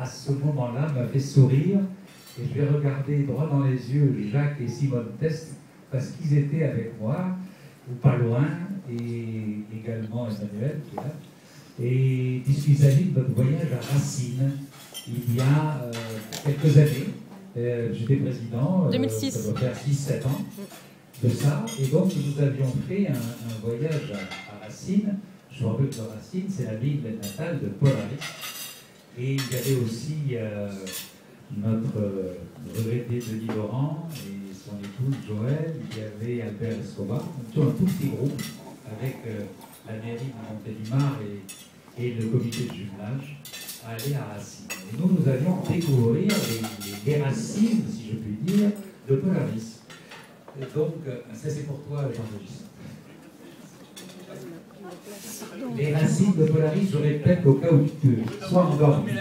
à ce moment-là, m'a fait sourire. Et je vais regarder droit dans les yeux Jacques et Simone Test, parce qu'ils étaient avec moi, ou pas loin, et également Emmanuel qui est là. Et puisqu'il s'agit de notre voyage à Racine, il y a quelques années, j'étais président, 2006. Ça doit faire 6-7 ans de ça, et donc nous avions fait un voyage à Racine. Je me rappelle que Racine, c'est la ville natale de Paul Harris. Et il y avait aussi notre regretté Denis Laurent et son épouse Joël, il y avait Albert Escobar, un tout petit groupe avec la mairie de Montélimar et le comité de jumelage à aller à Racine. Et nous allions découvrir les racines, si je puis dire, de Paul Harris. Et donc, ça c'est pour toi, Jean-Maurice. Les racines de Paul Harris, je répète au cas où tu sois endormi.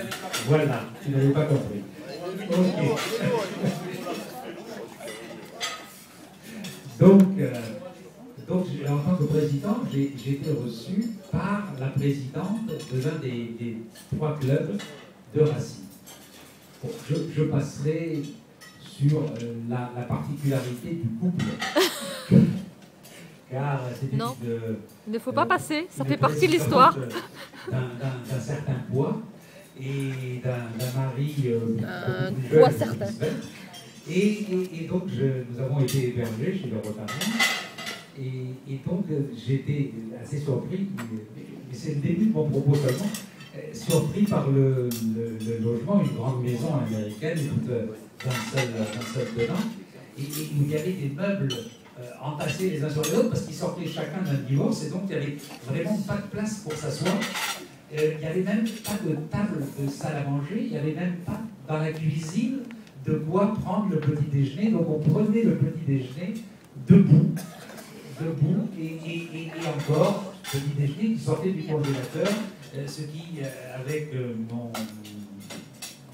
Voilà, tu n'avais pas compris. Ok. Donc, en tant que président, j'ai été reçu par la présidente de l'un des 3 clubs de Racine. Bon, je passerai sur la particularité du couple. Car c'était il ne faut pas passer, ça fait partie de l'histoire. D'un certain poids et d'un mari un poids certain. Et donc nous avons été hébergés chez le Rotary. Et donc j'étais assez surpris, mais c'est le début de mon propos seulement, surpris par le logement, une grande maison américaine, d'un seul dedans, et où il y avait des meubles entassés les uns sur les autres parce qu'ils sortaient chacun d'un divorce et donc il n'y avait vraiment pas de place pour s'asseoir. Il n'y avait même pas de table de salle à manger, il n'y avait même pas dans la cuisine de quoi prendre le petit déjeuner. Donc on prenait le petit déjeuner debout et encore petit déjeuner qui sortait du congélateur, ce qui, avec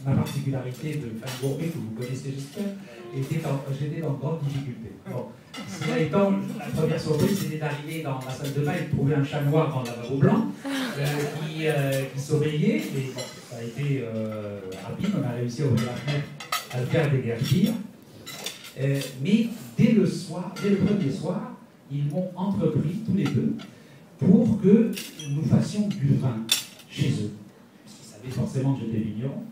ma particularité de femme gourmet que vous connaissez j'espère, j'étais en grande difficulté. Bon. Cela étant, la première surprise, c'était d'arriver dans la salle de bain et de trouver un chat noir dans le lavabo blanc qui sommeillait. Et bon, ça a été rapide, on a réussi à ouvrir la fenêtre, à le faire déguerpir. Mais dès le premier soir, ils m'ont entrepris tous les deux pour que nous fassions du vin chez eux. Parce qu'ils savaient forcément que j'étais vigneron.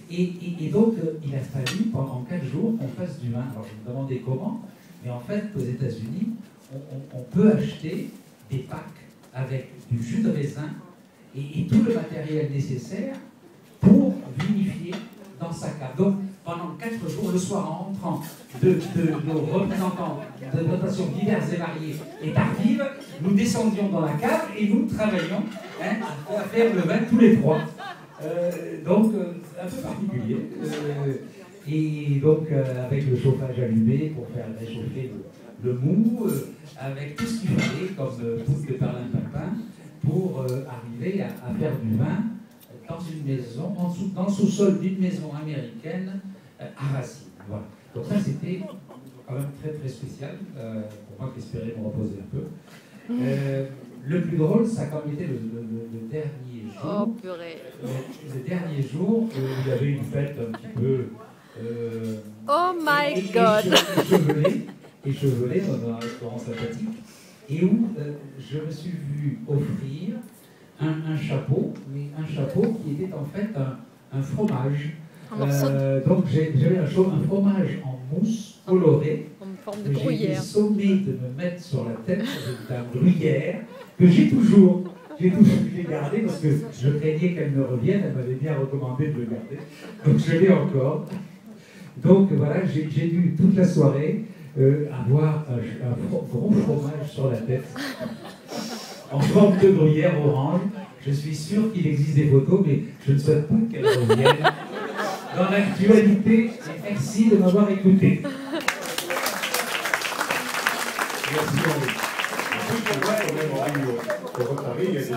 Et donc, il a fallu pendant 4 jours qu'on fasse du vin. Alors je me demandais comment. Mais en fait, aux États-Unis, on peut acheter des packs avec du jus de raisin et tout le matériel nécessaire pour vinifier dans sa cave. Donc, pendant 4 jours, le soir, en rentrant de nos représentants de notations diverses et variées et tardives, nous descendions dans la cave et nous travaillions à faire le vin tous les 3. Donc, un peu particulier. Et donc, avec le chauffage allumé pour faire réchauffer le mou, avec tout ce qu'il fallait, comme poudre de perlimpinpin, pour arriver à faire du vin dans une maison, dans le sous-sol d'une maison américaine à Racine. Voilà. Donc ça, c'était quand même très très spécial, pour moi qui espérais me reposer un peu. Le plus drôle, ça a quand même été le dernier jour. Oh purée. Le dernier jour où il y avait une fête un petit peu... oh my God! Échevelé dans un restaurant sympathique, et où je me suis vu offrir un chapeau, mais un chapeau qui était en fait un fromage. Donc j'avais un fromage en mousse colorée, en forme de que j'ai été gruyère. sommé de me mettre sur la tête d'un gruyère, que j'ai toujours. J'ai gardé parce que je craignais qu'elle me revienne, elle m'avait bien recommandé de le garder, donc je l'ai encore. Donc voilà, j'ai dû toute la soirée avoir un gros fromage sur la tête, en forme de gruyère orange. Je suis sûr qu'il existe des photos, mais je ne souhaite pas qu'elles reviennent dans l'actualité. Et merci de m'avoir écouté. Merci.